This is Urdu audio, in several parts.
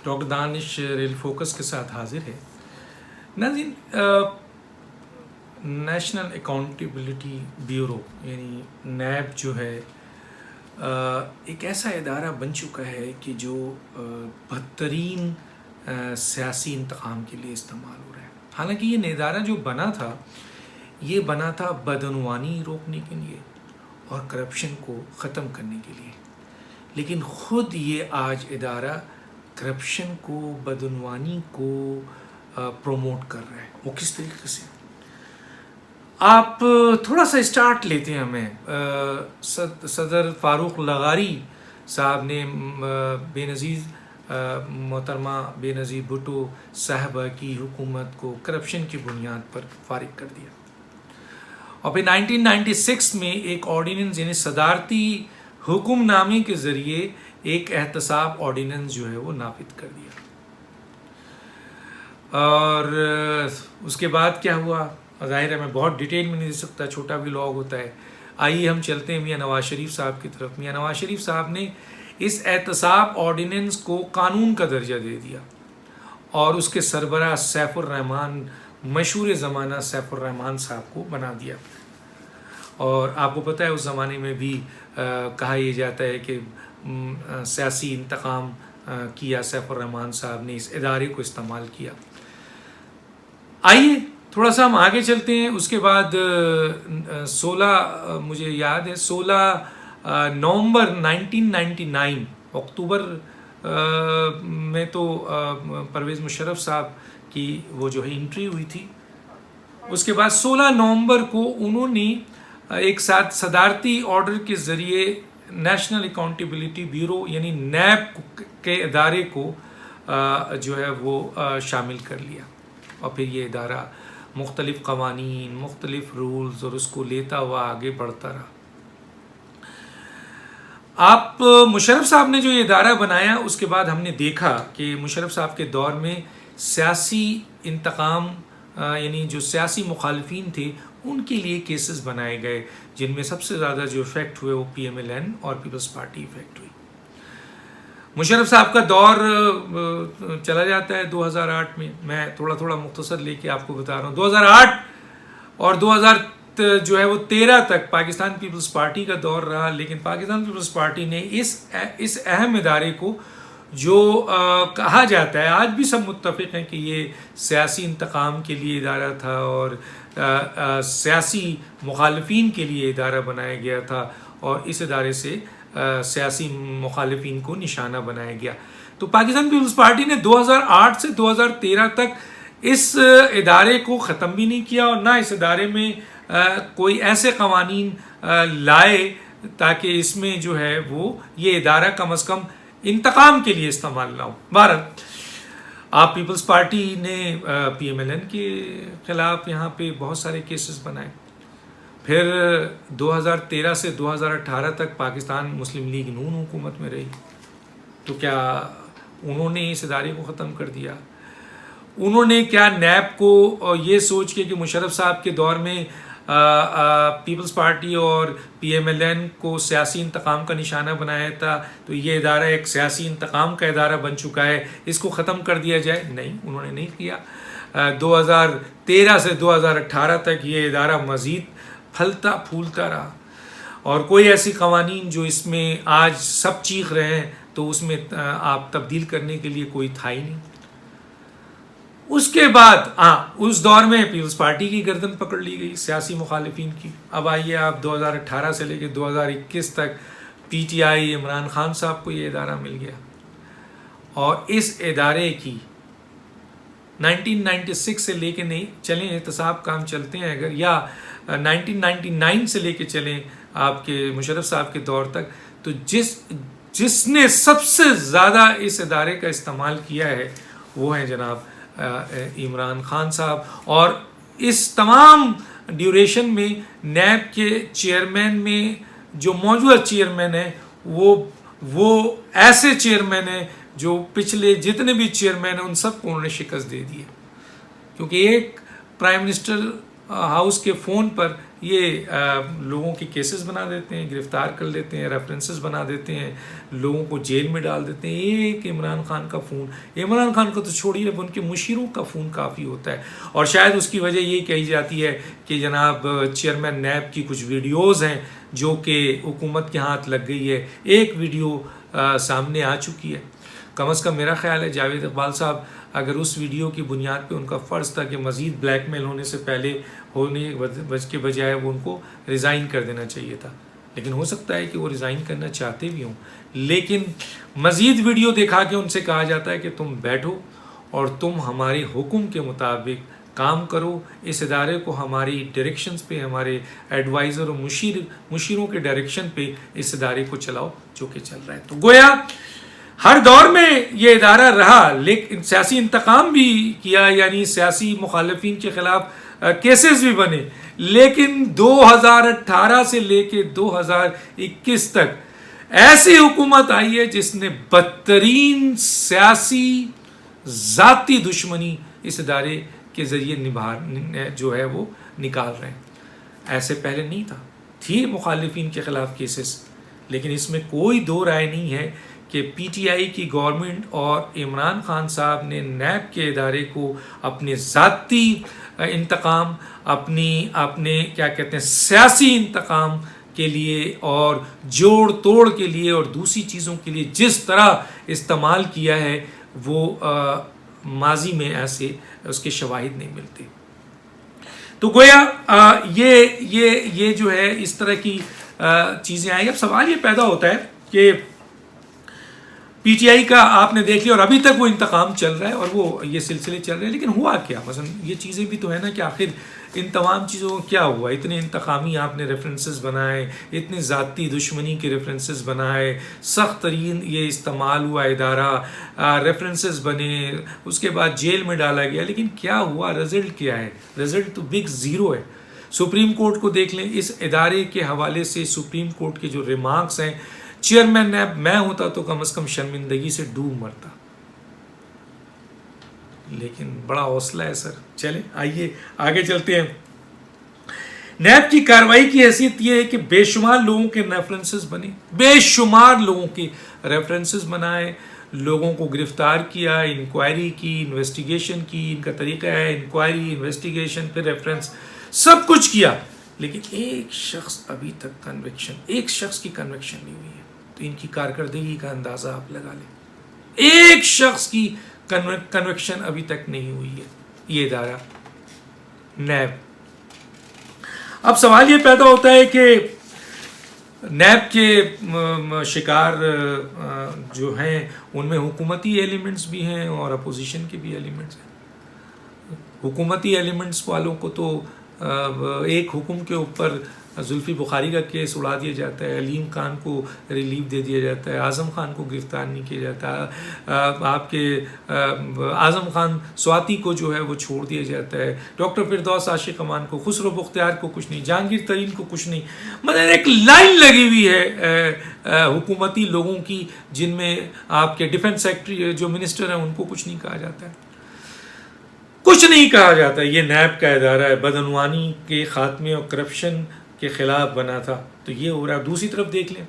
ڈاکٹر دانش ریل فوکس کے ساتھ حاضر ہے. ناظرین، نیشنل اکاؤنٹیبلٹی بیورو یعنی نیب جو ہے ایک ایسا ادارہ بن چکا ہے کہ جو بدترین سیاسی انتقام کے لیے استعمال ہو رہا ہے. حالانکہ یہ ادارہ جو بنا تھا بدعنوانی روکنے کے لیے اور کرپشن کو ختم کرنے کے لیے، لیکن خود یہ آج ادارہ کرپشن کو، بدعنوانی کو پروموٹ کر رہا ہے. وہ کس طریقے سے؟ آپ تھوڑا سا اسٹارٹ لیتے ہیں. ہمیں صدر فاروق لغاری صاحب نے بے نظیر محترمہ بے نظیر بھٹو صاحبہ کی حکومت کو کرپشن کی بنیاد پر فارغ کر دیا، اور پھر 1996 میں ایک آرڈیننس یعنی صدارتی حکم نامے کے ذریعے ایک احتساب آرڈیننس جو ہے وہ نافذ کر دیا. اور اس کے بعد کیا ہوا؟ ظاہر ہے میں بہت ڈیٹیل میں نہیں دے سکتا، چھوٹا بھی لاگ ہوتا ہے. آئیے ہم چلتے ہیں میاں نواز شریف صاحب کی طرف. میاں نواز شریف صاحب نے اس احتساب آرڈیننس کو قانون کا درجہ دے دیا اور اس کے سربراہ سیف الرحمان، مشہور زمانہ سیف الرحمان صاحب کو بنا دیا. اور آپ کو پتہ ہے اس زمانے میں بھی کہا یہ جاتا ہے کہ سیاسی انتقام کیا سیف الرحمان صاحب نے، اس ادارے کو استعمال کیا. آئیے تھوڑا سا ہم آگے چلتے ہیں. اس کے بعد 16 نومبر 1999 اکتوبر میں تو پرویز مشرف صاحب کی وہ جو ہے انٹری ہوئی تھی. اس کے بعد 16 نومبر کو انہوں نے ایک ساتھ صدارتی آرڈر کے ذریعے نیشنل اکاؤنٹیبلٹی بیورو یعنی نیب کے ادارے کو جو ہے وہ شامل کر لیا. اور پھر یہ ادارہ مختلف قوانین، مختلف رولز اور اس کو لیتا ہوا آگے بڑھتا رہا. آپ مشرف صاحب نے جو یہ ادارہ بنایا، اس کے بعد ہم نے دیکھا کہ مشرف صاحب کے دور میں سیاسی انتقام یعنی جو سیاسی مخالفین تھے ان کے لیے کیسز بنائے گئے، جن میں سب سے زیادہ جو افیکٹ ہوئے وہ PMLN اور پیپلز پارٹی افیکٹ ہوئی. مشرف صاحب کا دور چلا جاتا ہے 2008 میں تھوڑا مختصر لے کے آپ کو بتا رہا ہوں. 2008 اور 2013 تک پاکستان پیپلز پارٹی کا دور رہا، لیکن پاکستان پیپلز پارٹی نے اس اہم ادارے کو جو کہا جاتا ہے، آج بھی سب متفق ہیں کہ یہ سیاسی انتقام کے لیے ادارہ تھا اور سیاسی مخالفین کے لیے ادارہ بنایا گیا تھا، اور اس ادارے سے سیاسی مخالفین کو نشانہ بنایا گیا. تو پاکستان پیپلز پارٹی نے 2008 سے 2013 تک اس ادارے کو ختم بھی نہیں کیا، اور نہ اس ادارے میں کوئی ایسے قوانین لائے تاکہ اس میں جو ہے وہ یہ ادارہ کم از کم انتقام کے لیے استعمال نہ ہو. بہرحال آپ پیپلز پارٹی نے PMLN کے خلاف یہاں پہ بہت سارے کیسز بنائے. پھر 2013 سے 2018 تک پاکستان مسلم لیگ نون حکومت میں رہی. تو کیا انہوں نے اس ادارے کو ختم کر دیا؟ انہوں نے کیا نیب کو یہ سوچ کے کہ مشرف صاحب کے دور میں پیپلز پارٹی اور PMLN کو سیاسی انتقام کا نشانہ بنایا تھا، تو یہ ادارہ ایک سیاسی انتقام کا ادارہ بن چکا ہے، اس کو ختم کر دیا جائے؟ نہیں، انہوں نے نہیں کیا. 2013 سے 2018 تک یہ ادارہ مزید پھلتا پھولتا رہا، اور کوئی ایسی قوانین جو اس میں آج سب چیخ رہے ہیں تو اس میں آپ تبدیل کرنے کے لیے کوئی تھا ہی نہیں. اس کے بعد اس دور میں پیپلز پارٹی کی گردن پکڑ لی گئی سیاسی مخالفین کی. اب آئیے آپ 2018 سے لے کے 2021 تک PTI عمران خان صاحب کو یہ ادارہ مل گیا، اور اس ادارے کی 1996 سے لے کے نہیں چلیں احتساب کام چلتے ہیں اگر، یا 1999 سے لے کے چلیں آپ کے مشرف صاحب کے دور تک، تو جس نے سب سے زیادہ اس ادارے کا استعمال کیا ہے وہ ہیں جناب عمران خان صاحب. اور اس تمام ڈیوریشن میں نیب کے چیئرمین میں جو موجودہ چیئرمین ہیں وہ ایسے چیئرمین ہیں جو پچھلے جتنے بھی چیئرمین ہیں ان سب کو انہوں نے شکست دے دی ہے. کیونکہ ایک پرائم منسٹر ہاؤس کے فون پر یہ لوگوں کے کیسز بنا دیتے ہیں، گرفتار کر لیتے ہیں، ریفرنسز بنا دیتے ہیں، لوگوں کو جیل میں ڈال دیتے ہیں. ایک عمران خان کا فون، عمران خان کو تو چھوڑیے، اب ان کے مشیروں کا فون کافی ہوتا ہے. اور شاید اس کی وجہ یہ کہی جاتی ہے کہ جناب چیئرمین نیب کی کچھ ویڈیوز ہیں جو کہ حکومت کے ہاتھ لگ گئی ہے. ایک ویڈیو سامنے آ چکی ہے. کم از کم میرا خیال ہے جاوید اقبال صاحب اگر اس ویڈیو کی بنیاد پہ ان کا فرض تھا کہ مزید بلیک میل ہونے سے پہلے ہونے کے بجائے وہ ان کو ریزائن کر دینا چاہیے تھا. لیکن ہو سکتا ہے کہ وہ ریزائن کرنا چاہتے بھی ہوں، لیکن مزید ویڈیو دکھا کے ان سے کہا جاتا ہے کہ تم بیٹھو اور تم ہمارے حکم کے مطابق کام کرو، اس ادارے کو ہماری ڈائریکشنز پہ، ہمارے ایڈوائزر اور مشیروں کے ڈائریکشن پہ اس ادارے کو چلاؤ جو کہ چل رہا ہے. تو گویا ہر دور میں یہ ادارہ رہا، لیکن سیاسی انتقام بھی کیا، یعنی سیاسی مخالفین کے خلاف کیسز بھی بنے، لیکن 2018 سے لے کے 2021 تک ایسی حکومت آئی ہے جس نے بدترین سیاسی ذاتی دشمنی اس ادارے کے ذریعے جو ہے وہ نکال رہے ہیں. ایسے پہلے نہیں تھا، تھی مخالفین کے خلاف کیسز، لیکن اس میں کوئی دو رائے نہیں ہے کہ پی ٹی آئی کی گورنمنٹ اور عمران خان صاحب نے نیب کے ادارے کو اپنے ذاتی انتقام، اپنے کیا کہتے ہیں سیاسی انتقام کے لیے اور جوڑ توڑ کے لیے اور دوسری چیزوں کے لیے جس طرح استعمال کیا ہے، وہ ماضی میں ایسے اس کے شواہد نہیں ملتے. تو گویا یہ جو ہے اس طرح کی چیزیں آئیں. اب سوال یہ پیدا ہوتا ہے کہ پی ٹی آئی کا آپ نے دیکھ لیا اور ابھی تک وہ انتقام چل رہا ہے اور وہ یہ سلسلے چل رہے ہیں، لیکن ہوا کیا؟ مثلا یہ چیزیں بھی تو ہے نا کہ آخر ان تمام چیزوں کو کیا ہوا؟ اتنے انتقامی آپ نے ریفرنسز بنائے، اتنے ذاتی دشمنی کے ریفرنسز بنائے، سخت ترین یہ استعمال ہوا ادارہ، ریفرنسز بنے، اس کے بعد جیل میں ڈالا گیا، لیکن کیا ہوا؟ رزلٹ کیا ہے؟ رزلٹ تو بگ زیرو ہے. سپریم کورٹ کو دیکھ لیں، اس ادارے کے حوالے سے سپریم کورٹ کے جو ریمارکس ہیں، چیئرمین نیب میں ہوتا تو کم از کم شرمندگی سے ڈوب مرتا. لیکن بڑا حوصلہ ہے سر. چلیں آئیے آگے چلتے ہیں. نیب کی کارروائی کی حیثیت یہ ہے کہ بے شمار لوگوں کے ریفرنسز بنے، بے شمار لوگوں کے ریفرنسز بنائے، لوگوں کو گرفتار کیا، انکوائری کی، انویسٹیگیشن کی. ان کا طریقہ ہے انکوائری، انویسٹیگیشن، پھر ریفرنس، سب کچھ کیا، لیکن ایک شخص ابھی تک ایک شخص کی کنوکشن نہیں ہوئی ہے. تو ان کی کارکردگی کا اندازہ آپ لگا لیں. ایک شخص کی کنوکشن ابھی تک نہیں ہوئی ہے یہ ادارہ نیب. اب سوال یہ پیدا ہوتا ہے کہ نیب کے شکار جو ہیں ان میں حکومتی ایلیمنٹس بھی ہیں اور اپوزیشن کے بھی ایلیمنٹس ہیں. حکومتی ایلیمنٹس والوں کو تو ایک حکم کے اوپر زلفی بخاری کا کیس اڑا دیا جاتا ہے، علیم خان کو ریلیف دے دیا جاتا ہے، اعظم خان کو گرفتار نہیں کیا جاتا، آپ کے اعظم خان سواتی کو جو ہے وہ چھوڑ دیا جاتا ہے، ڈاکٹر فردوس عاشق امان کو، خسرو بختیار کو کچھ نہیں، جہانگیر ترین کو کچھ نہیں. مطلب ایک لائن لگی ہوئی ہے حکومتی لوگوں کی جن میں آپ کے ڈیفنس سیکرٹری جو منسٹر ہیں ان کو کچھ نہیں کہا جاتا ہے. کچھ نہیں کہا جاتا. یہ نیب کا ادارہ ہے، بدعنوانی کے خاتمے اور کرپشن کے خلاف بنا تھا. تو یہ ہو رہا ہے. دوسری طرف دیکھ لیں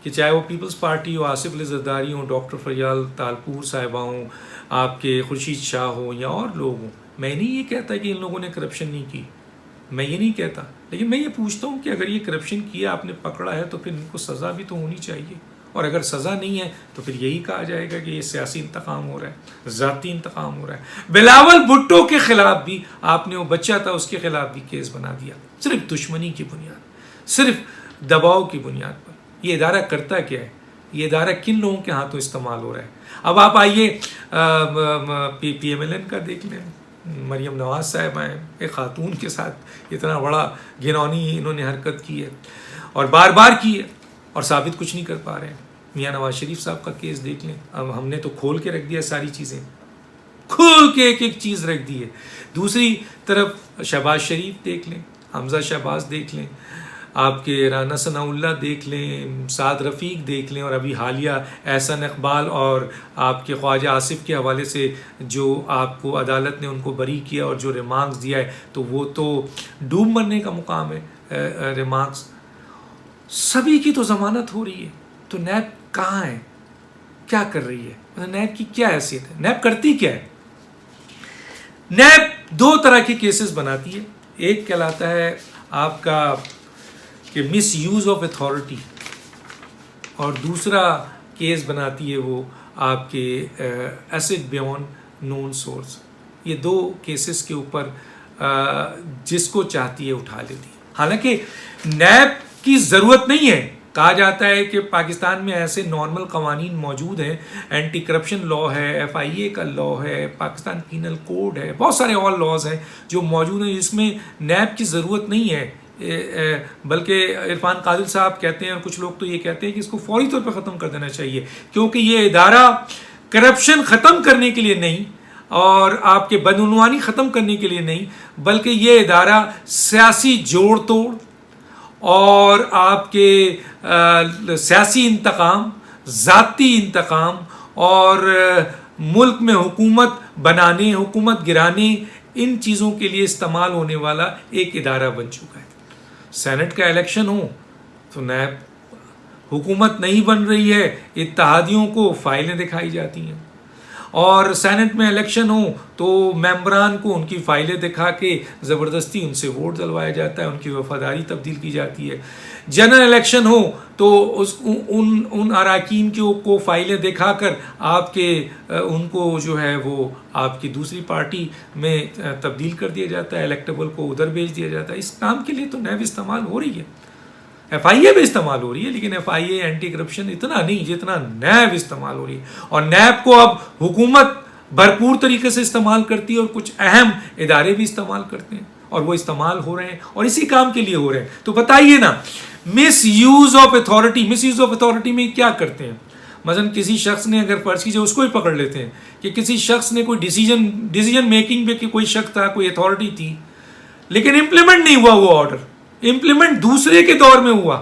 کہ چاہے وہ پیپلز پارٹی ہو، آصف علی زرداری ہوں، ڈاکٹر فریال تالپور صاحبہ ہوں، آپ کے خورشید شاہ ہوں یا اور لوگ ہوں، میں نہیں یہ کہتا کہ ان لوگوں نے کرپشن نہیں کی، میں یہ نہیں کہتا، لیکن میں یہ پوچھتا ہوں کہ اگر یہ کرپشن کیا آپ نے پکڑا ہے تو پھر ان کو سزا بھی تو ہونی چاہیے. اور اگر سزا نہیں ہے تو پھر یہی کہا جائے گا کہ یہ سیاسی انتقام ہو رہا ہے، ذاتی انتقام ہو رہا ہے. بلاول بھٹو کے خلاف بھی آپ نے، وہ بچہ تھا اس کے خلاف بھی کیس بنا دیا، صرف دشمنی کی بنیاد، صرف دباؤ کی بنیاد پر. یہ ادارہ کرتا کیا ہے؟ یہ ادارہ کن لوگوں کے ہاتھوں استعمال ہو رہا ہے؟ اب آپ آئیے پی ایم ایل این کا دیکھ لیں. مریم نواز صاحب ہیں، ایک خاتون کے ساتھ اتنا بڑا گھنونی انہوں نے حرکت کی ہے اور بار بار کی ہے اور ثابت کچھ نہیں کر پا رہے ہیں. میاں نواز شریف صاحب کا کیس دیکھ لیں. اب ہم نے تو کھول کے رکھ دیا، ساری چیزیں کھول کے ایک ایک چیز رکھ دی ہے. دوسری طرف شہباز شریف دیکھ لیں، حمزہ شہباز دیکھ لیں، آپ کے رانا ثناء اللہ دیکھ لیں، سعد رفیق دیکھ لیں، اور ابھی حالیہ احسن اقبال اور آپ کے خواجہ آصف کے حوالے سے جو آپ کو عدالت نے ان کو بری کیا اور جو ریمارکس دیا ہے، تو وہ تو ڈوب مرنے کا مقام ہے ریمارکس. سبھی کی تو ضمانت ہو رہی ہے، تو نیب کہاں ہے؟ کیا کر رہی ہے؟ نیب کی کیا حیثیت ہے؟ نیب کرتی کیا ہے؟ نیب دو طرح کے کیسز بناتی ہے. ایک کہلاتا ہے آپ کا کہ مس یوز آف اتھارٹی، اور دوسرا کیس بناتی ہے وہ آپ کے ایسٹ بیونڈ نون سورس. یہ دو کیسز کے اوپر جس کو چاہتی ہے اٹھا لیتی ہے. حالانکہ نیب کی ضرورت نہیں ہے. کہا جاتا ہے کہ پاکستان میں ایسے نارمل قوانین موجود ہیں، اینٹی کرپشن لا ہے، FIA کا لا ہے، پاکستان پینل کوڈ ہے، بہت سارے اور لاز ہیں جو موجود ہیں جس میں نیب کی ضرورت نہیں ہے. بلکہ عرفان قادر صاحب کہتے ہیں، اور کچھ لوگ تو یہ کہتے ہیں کہ اس کو فوری طور پہ ختم کر دینا چاہیے، کیونکہ یہ ادارہ کرپشن ختم کرنے کے لیے نہیں اور آپ کے بدعنوانی ختم کرنے کے لیے نہیں، بلکہ یہ ادارہ سیاسی جوڑ توڑ اور آپ کے سیاسی انتقام، ذاتی انتقام اور ملک میں حکومت بنانے، حکومت گرانے، ان چیزوں کے لیے استعمال ہونے والا ایک ادارہ بن چکا ہے. سینٹ کا الیکشن ہو تو نیب حکومت نہیں بن رہی ہے، اتحادیوں کو فائلیں دکھائی جاتی ہیں، اور سینٹ میں الیکشن ہو تو ممبران کو ان کی فائلیں دکھا کے زبردستی ان سے ووٹ دلوایا جاتا ہے، ان کی وفاداری تبدیل کی جاتی ہے. جنرل الیکشن ہو تو ان اراکین کو فائلیں دکھا کر آپ کے ان کو جو ہے وہ آپ کی دوسری پارٹی میں تبدیل کر دیا جاتا ہے، الیکٹیبل کو ادھر بھیج دیا جاتا ہے. اس کام کے لیے تو نیب استعمال ہو رہی ہے. FIA بھی استعمال ہو رہی ہے، لیکن FIA اینٹی کرپشن اتنا نہیں جتنا نیب استعمال ہو رہی ہے. اور نیب کو اب حکومت بھرپور طریقے سے استعمال کرتی ہے، اور کچھ اہم ادارے بھی استعمال کرتے ہیں، اور وہ استعمال ہو رہے ہیں اور اسی کام کے لیے ہو رہے ہیں. تو بتائیے نا، misuse of authority, misuse of authority میں کیا کرتے ہیں؟ مثلا کسی شخص نے اگر فرض کیجیے، اس کو ہی پکڑ لیتے ہیں کہ کسی شخص نے کوئی ڈیسیجن میکنگ پہ کوئی شک تھا، کوئی اتھارٹی تھی، لیکن امپلیمنٹ نہیں ہوا وہ آرڈر، امپلیمنٹ دوسرے کے دور میں ہوا،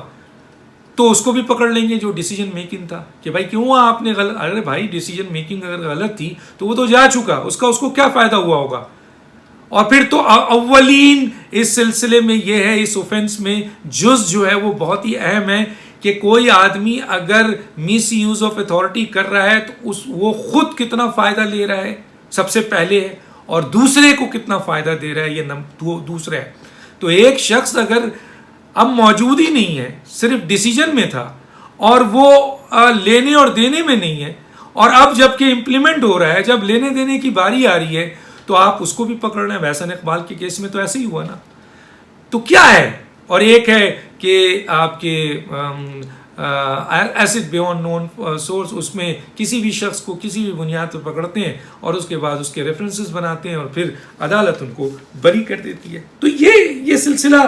تو اس کو بھی پکڑ لیں گے جو ڈیسیجن میکنگ تھا کہ بھائی کیوں آپ نے غلط. ارے بھائی ڈیسیجن میکنگ اگر غلط تھی تو وہ تو جا چکا، اس کو کیا فائدہ ہوا ہوگا. اور پھر تو اولین اس سلسلے میں یہ ہے، اس اوفینس میں جز جو ہے وہ بہت ہی اہم ہے کہ کوئی آدمی اگر مس یوز آف اتھارٹی کر رہا ہے تو وہ خود کتنا فائدہ لے رہا ہے سب سے پہلے ہے، اور دوسرے کو کتنا فائدہ دے رہا ہے یہ دوسرا ہے. تو ایک شخص اگر اب موجود ہی نہیں ہے، صرف ڈیسیجن میں تھا اور وہ لینے اور دینے میں نہیں ہے، اور اب جب کہ امپلیمنٹ ہو رہا ہے، جب لینے دینے کی باری آ رہی ہے تو آپ اس کو بھی پکڑ رہے ہیں. احسن اقبال کے کیس میں تو ایسے ہی ہوا نا. تو کیا ہے؟ اور ایک ہے کہ آپ کے ایسٹ بیونڈ نون سورس، اس میں کسی بھی شخص کو کسی بھی بنیاد پر پکڑتے ہیں اور اس کے بعد اس کے ریفرنسز بناتے ہیں اور پھر عدالت ان کو بری کر دیتی ہے. تو یہ سلسلہ،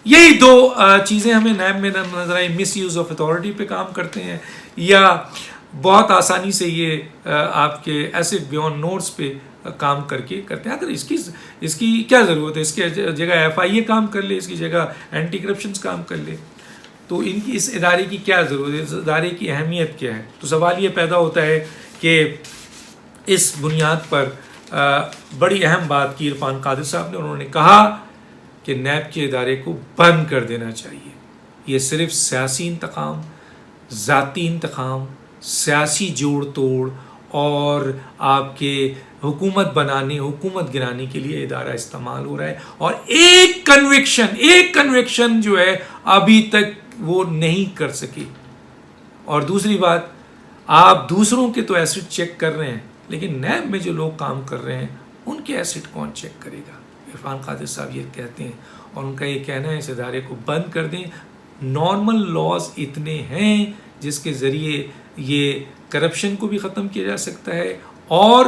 یہی دو چیزیں ہمیں نیب میں نظر آئی. مس یوز آف اتھارٹی پہ کام کرتے ہیں، یا بہت آسانی سے یہ آپ کے ایسٹ بیونڈ نوٹس پہ کام کر کے کرتے ہیں. اگر اس کی کیا ضرورت ہے؟ اس کی جگہ FIA کام کر لے، اس کی جگہ اینٹی کرپشن کام کر لے. تو ان کی اس ادارے کی کیا ضرورت ہے؟ اس ادارے کی اہمیت کیا ہے؟ تو سوال یہ پیدا ہوتا ہے کہ اس بنیاد پر بڑی اہم بات کی عرفان قادر صاحب نے. انہوں نے کہا کہ نیب کے ادارے کو بند کر دینا چاہیے. یہ صرف سیاسی انتقام، ذاتی انتقام، سیاسی جوڑ توڑ اور آپ کے حکومت بنانے، حکومت گرانے کے لیے ادارہ استعمال ہو رہا ہے. اور ایک کنوکشن جو ہے ابھی تک وہ نہیں کر سکی. اور دوسری بات، آپ دوسروں کے تو ایسٹ چیک کر رہے ہیں، لیکن نیب میں جو لوگ کام کر رہے ہیں ان کے ایسٹ کون چیک کرے گا؟ عرفان قادر صاحب یہ کہتے ہیں، اور ان کا یہ کہنا ہے اس ادارے کو بند کر دیں. نارمل لاز اتنے ہیں جس کے ذریعے یہ کرپشن کو بھی ختم کیا جا سکتا ہے اور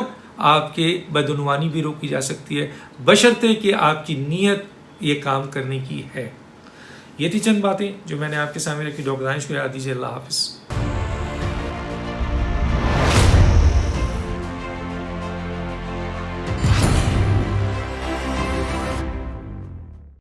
آپ کے بدعنوانی بھی روکی جا سکتی ہے، بشرطے کہ آپ کی نیت یہ کام کرنے کی ہے. یہ تھی چند باتیں جو میں نے آپ کے سامنے رکھی. ڈاکٹر دانش کو یاد دیجیے. اللہ حافظ.